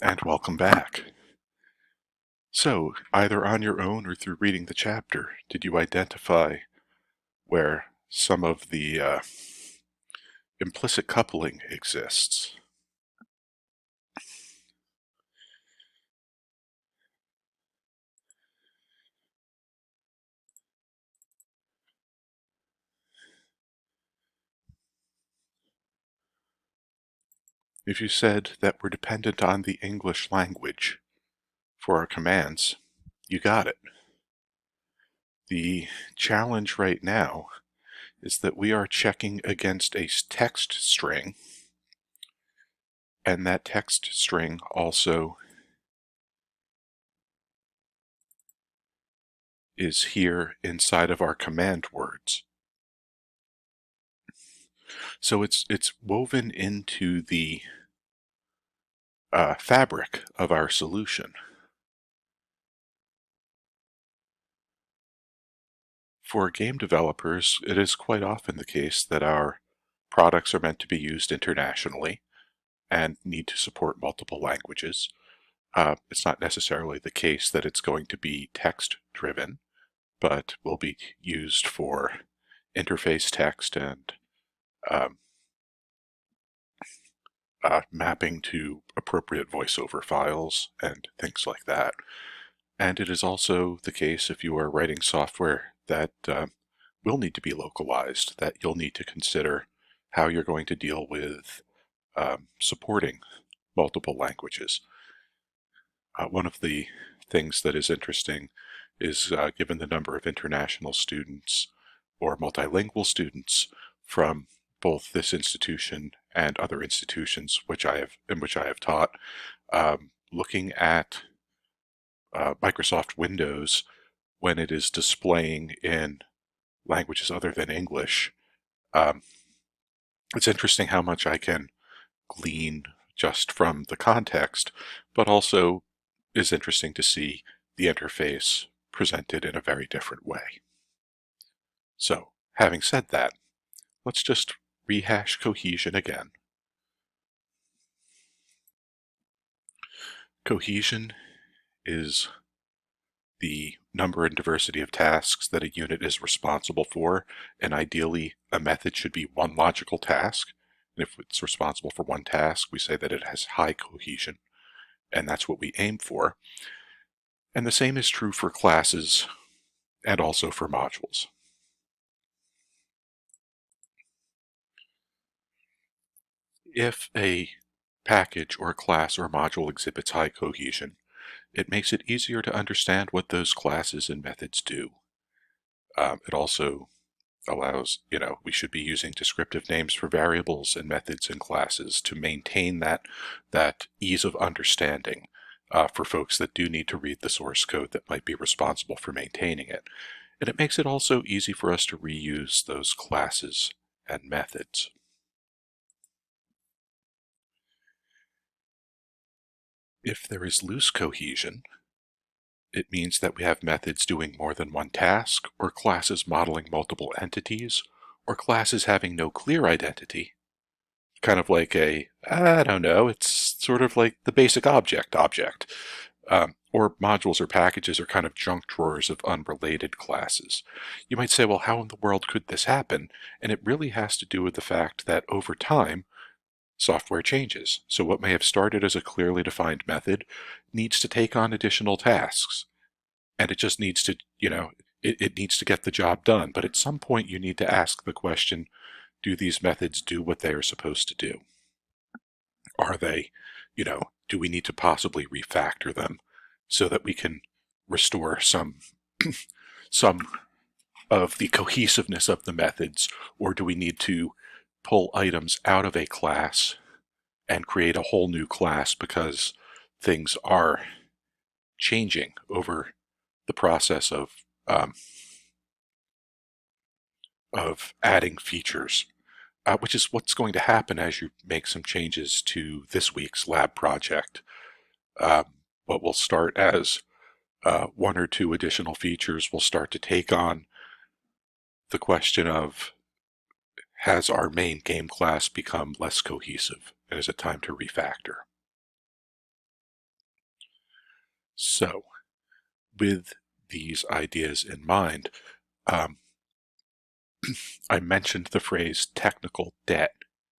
And welcome back. So, either on your own or through reading the chapter, did you identify where some of the implicit coupling exists? If you said that we're dependent on the English language for our commands, you got it. The challenge right now is that we are checking against a text string, and that text string also is here inside of our command words. So it's woven into the fabric of our solution. For game developers, it is quite often the case that our products are meant to be used internationally and need to support multiple languages. It's not necessarily the case that it's going to be text-driven, but will be used for interface text and um, mapping to appropriate voiceover files and things like that. And it is also the case if you are writing software that will need to be localized, that you'll need to consider how you're going to deal with supporting multiple languages. One of the things that is interesting is given the number of international students or multilingual students from both this institution and other institutions in which I have taught, looking at Microsoft Windows when it is displaying in languages other than English, it's interesting how much I can glean just from the context, but also is interesting to see the interface presented in a very different way. So, having said that, let's just rehash cohesion again. Cohesion is the number and diversity of tasks that a unit is responsible for, and ideally a method should be one logical task. And if it's responsible for one task, we say that it has high cohesion, and that's what we aim for. And the same is true for classes and also for modules. If a package or class or module exhibits high cohesion, it makes it easier to understand what those classes and methods do. It also allows, we should be using descriptive names for variables and methods and classes to maintain that ease of understanding for folks that do need to read the source code that might be responsible for maintaining it. And it makes it also easy for us to reuse those classes and methods. If there is loose cohesion, it means that we have methods doing more than one task, or classes modeling multiple entities, or classes having no clear identity. Kind of like I don't know, it's sort of like the basic object. Or modules or packages are kind of junk drawers of unrelated classes. You might say, well, how in the world could this happen? And it really has to do with the fact that over time, software changes. So what may have started as a clearly defined method needs to take on additional tasks. And it just needs to, it needs to get the job done. But at some point you need to ask the question, do these methods do what they are supposed to do? Are they, do we need to possibly refactor them so that we can restore some some of the cohesiveness of the methods? Or do we need to pull items out of a class and create a whole new class because things are changing over the process of adding features, which is what's going to happen as you make some changes to this week's lab project. What will start as one or two additional features will start to take on the question of, has our main game class become less cohesive, and is it time to refactor? So, with these ideas in mind, um, I mentioned the phrase technical debt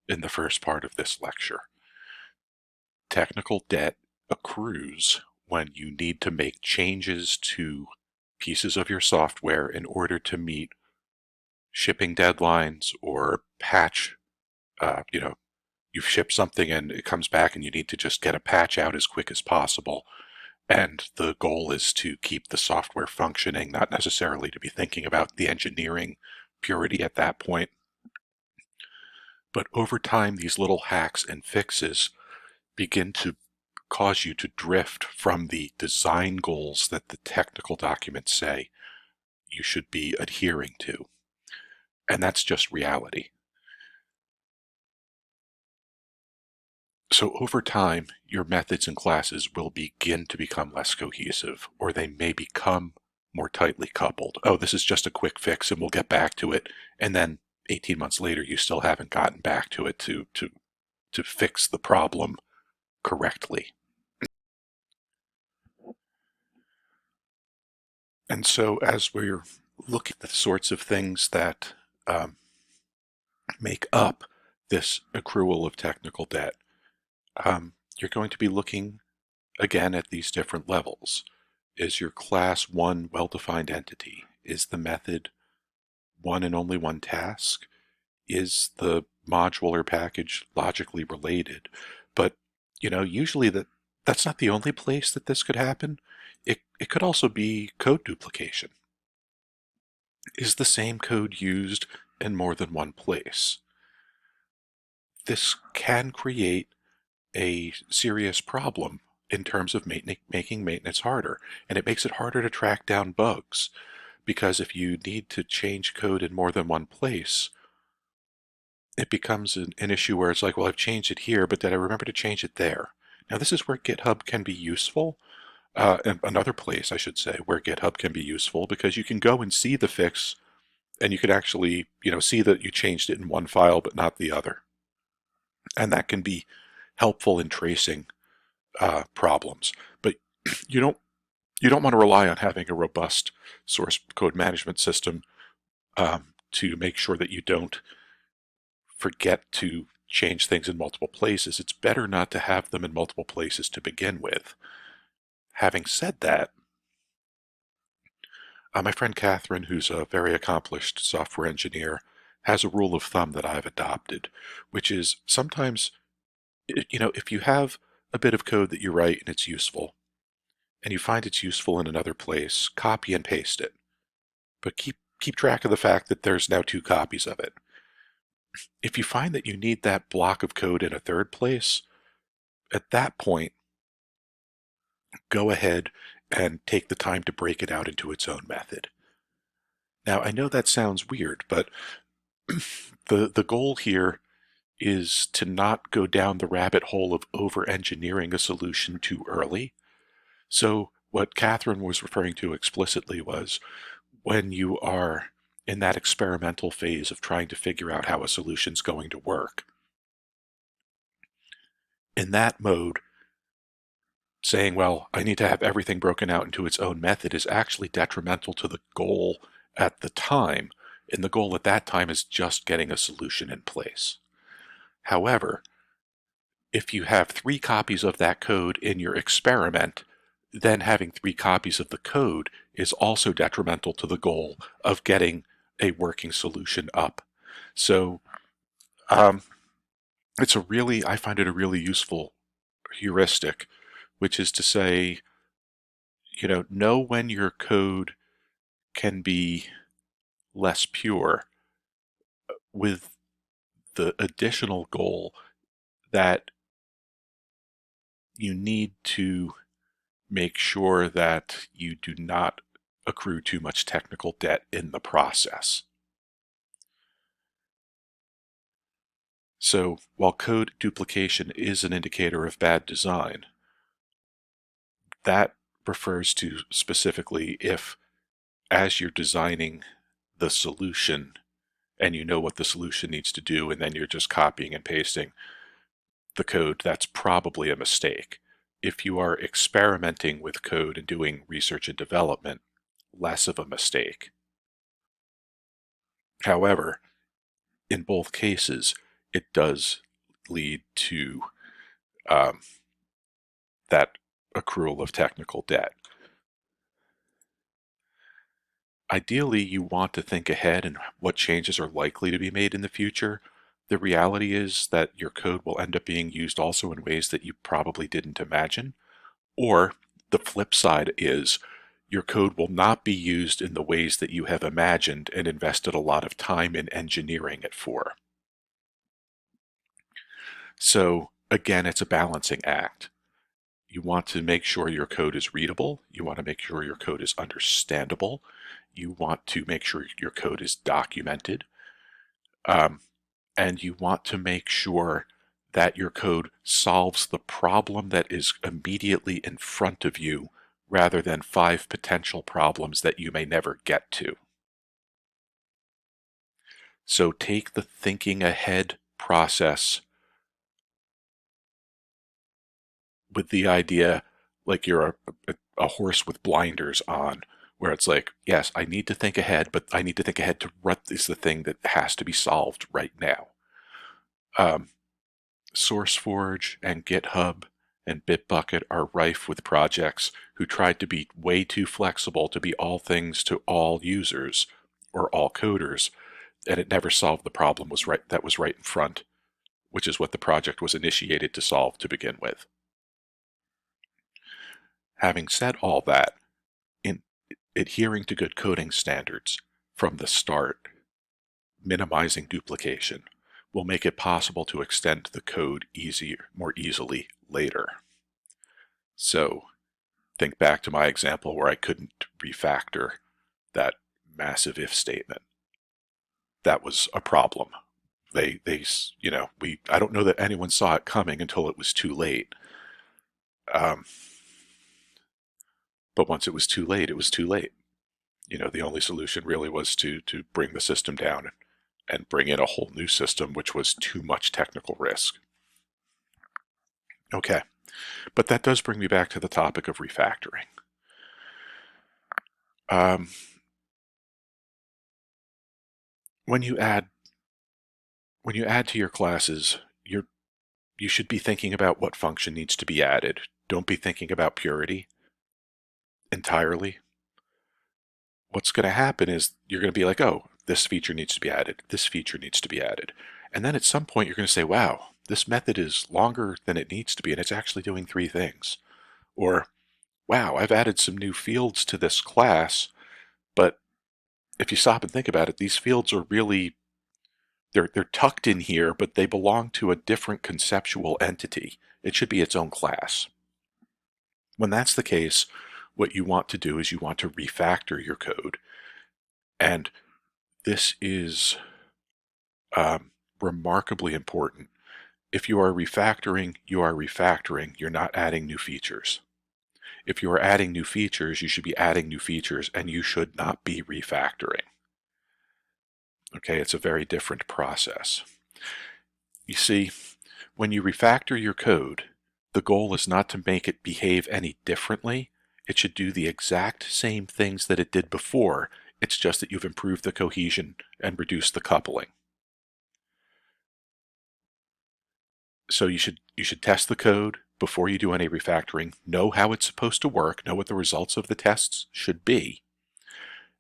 in the first part of this lecture. Technical debt accrues when you need to make changes to pieces of your software in order to meet shipping deadlines or patch. You've shipped something and it comes back and you need to just get a patch out as quick as possible. And the goal is to keep the software functioning, not necessarily to be thinking about the engineering purity at that point. But over time, these little hacks and fixes begin to cause you to drift from the design goals that the technical documents say you should be adhering to. And that's just reality. So over time, your methods and classes will begin to become less cohesive, or they may become more tightly coupled. Oh, this is just a quick fix and we'll get back to it. And then 18 months later, you still haven't gotten back to it to fix the problem correctly. And so as we're looking at the sorts of things that make up this accrual of technical debt, you're going to be looking again at these different levels. Is your class one well-defined entity? Is the method one and only one task? Is the module or package logically related? But usually that's not the only place that this could happen. It could also be code duplication. Is the same code used in more than one place? This can create a serious problem in terms of making maintenance harder, and it makes it harder to track down bugs, because if you need to change code in more than one place, it becomes an issue where it's like, well, I've changed it here, but did I remember to change it there? Now, this is where GitHub can be useful. Another place, I should say, where GitHub can be useful, because you can go and see the fix, and you can actually, see that you changed it in one file but not the other. And that can be helpful in tracing problems. But you don't want to rely on having a robust source code management system to make sure that you don't forget to change things in multiple places. It's better not to have them in multiple places to begin with. Having said that, my friend Catherine, who's a very accomplished software engineer, has a rule of thumb that I've adopted, which is sometimes, if you have a bit of code that you write and it's useful, and you find it's useful in another place, copy and paste it. But keep track of the fact that there's now 2 copies of it. If you find that you need that block of code in a third place, at that point, go ahead and take the time to break it out into its own method. Now, I know that sounds weird, but the goal here is to not go down the rabbit hole of over-engineering a solution too early. So what Catherine was referring to explicitly was when you are in that experimental phase of trying to figure out how a solution's going to work. In that mode, saying, well, I need to have everything broken out into its own method is actually detrimental to the goal at the time, and the goal at that time is just getting a solution in place. However, if you have 3 copies of that code in your experiment, then having 3 copies of the code is also detrimental to the goal of getting a working solution up. So I find it a really useful heuristic, which is to say, know when your code can be less pure, with the additional goal that you need to make sure that you do not accrue too much technical debt in the process. So while code duplication is an indicator of bad design, that refers to specifically if, as you're designing the solution and you know what the solution needs to do, and then you're just copying and pasting the code, that's probably a mistake. if you are experimenting with code and doing research and development, less of a mistake. However, in both cases, it does lead to that accrual of technical debt. Ideally, you want to think ahead and what changes are likely to be made in the future. The reality is that your code will end up being used also in ways that you probably didn't imagine. Or the flip side is your code will not be used in the ways that you have imagined and invested a lot of time in engineering it for. So again, it's a balancing act. You want to make sure your code is readable. You want to make sure your code is understandable. You want to make sure your code is documented. And you want to make sure that your code solves the problem that is immediately in front of you rather than 5 potential problems that you may never get to. So take the thinking ahead process with the idea like you're a horse with blinders on, where it's like, yes, I need to think ahead, but I need to think ahead to what is the thing that has to be solved right now. SourceForge and GitHub and Bitbucket are rife with projects who tried to be way too flexible to be all things to all users or all coders, and it never solved the problem that was right in front, which is what the project was initiated to solve to begin with. Having said all that, in adhering to good coding standards from the start, minimizing duplication, will make it possible to extend the code more easily later. So think back to my example where I couldn't refactor that massive if statement. That was a problem. I don't know that anyone saw it coming until it was too late. But once it was too late, it was too late. The only solution really was to bring the system down and bring in a whole new system, which was too much technical risk. Okay, but that does bring me back to the topic of refactoring. When you add to your classes, you should be thinking about what function needs to be added. Don't be thinking about purity entirely. What's going to happen is you're going to be like, oh, this feature needs to be added. This feature needs to be added. And then at some point you're going to say, wow, this method is longer than it needs to be, and it's actually doing 3 things. Or, wow, I've added some new fields to this class, but if you stop and think about it, these fields are really, they're tucked in here, but they belong to a different conceptual entity. It should be its own class. When that's the case, what you want to do is you want to refactor your code. And this is remarkably important. If you are refactoring, you're not adding new features. If you are adding new features, you should be adding new features, and you should not be refactoring. Okay, it's a very different process. You see, when you refactor your code, the goal is not to make it behave any differently. It should do the exact same things that it did before. It's just that you've improved the cohesion and reduced the coupling. So you should test the code before you do any refactoring, know how it's supposed to work, know what the results of the tests should be,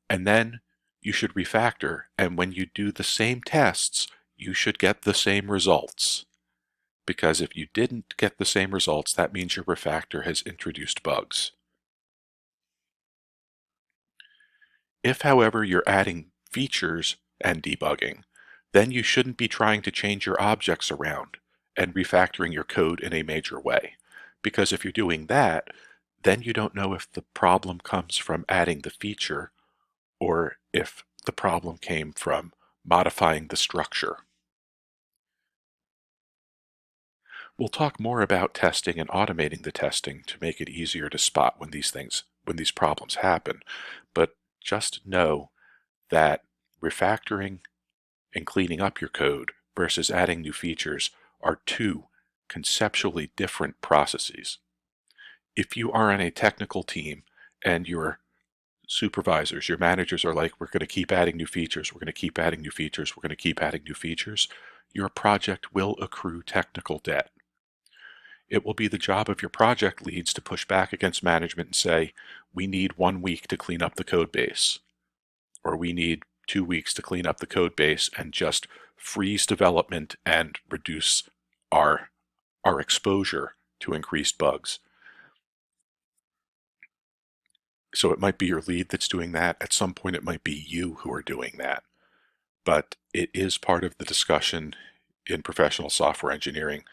and then you should refactor, and when you do the same tests, you should get the same results. Because if you didn't get the same results, that means your refactor has introduced bugs. If, however, you're adding features and debugging, then you shouldn't be trying to change your objects around and refactoring your code in a major way. Because if you're doing that, then you don't know if the problem comes from adding the feature or if the problem came from modifying the structure. We'll talk more about testing and automating the testing to make it easier to spot when these problems happen, but just know that refactoring and cleaning up your code versus adding new features are 2 conceptually different processes. If you are on a technical team and your supervisors, your managers are like, we're going to keep adding new features, we're going to keep adding new features, we're going to keep adding new features, your project will accrue technical debt. It will be the job of your project leads to push back against management and say, we need 1 week to clean up the code base, or we need 2 weeks to clean up the code base and just freeze development and reduce our exposure to increased bugs. So it might be your lead that's doing that. At some point, it might be you who are doing that. But it is part of the discussion in professional software engineering,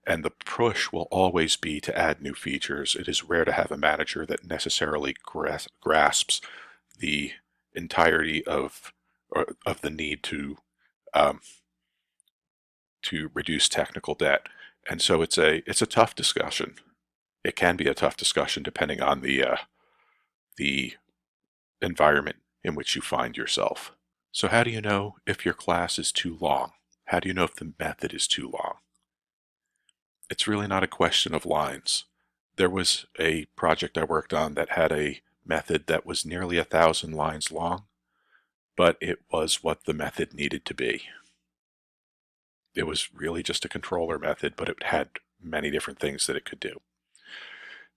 and the push will always be to add new features. It is rare to have a manager that necessarily grasps the entirety of the need to reduce technical debt. And so it's a tough discussion. It can be a tough discussion depending on the environment in which you find yourself. So how do you know if your class is too long? How do you know if the method is too long? It's really not a question of lines. There was a project I worked on that had a method that was nearly 1,000 lines long, but it was what the method needed to be. It was really just a controller method, but it had many different things that it could do.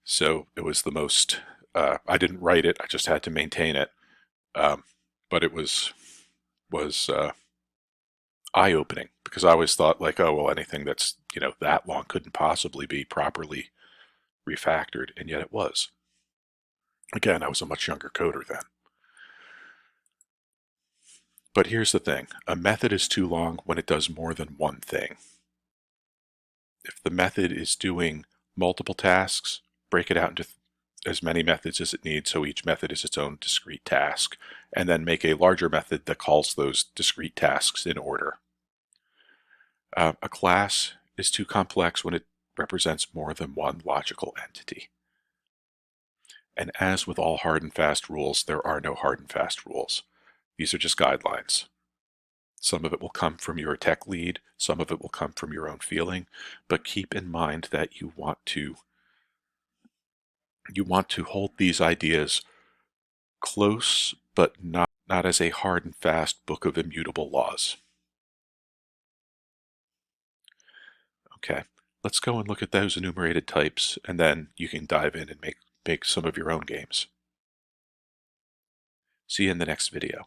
So it was the most, I didn't write it, I just had to maintain it. But it was eye-opening, because I always thought like, oh, well, anything that's, that long couldn't possibly be properly refactored, and yet it was. Again, I was a much younger coder then. But here's the thing, a method is too long when it does more than one thing. If the method is doing multiple tasks, break it out into as many methods as it needs, so each method is its own discrete task, and then make a larger method that calls those discrete tasks in order. A class is too complex when it represents more than one logical entity. And as with all hard and fast rules, there are no hard and fast rules. These are just guidelines. Some of it will come from your tech lead, some of it will come from your own feeling, but keep in mind that you want to hold these ideas close, but not as a hard and fast book of immutable laws. Okay, let's go and look at those enumerated types, and then you can dive in and make some of your own games. See you in the next video.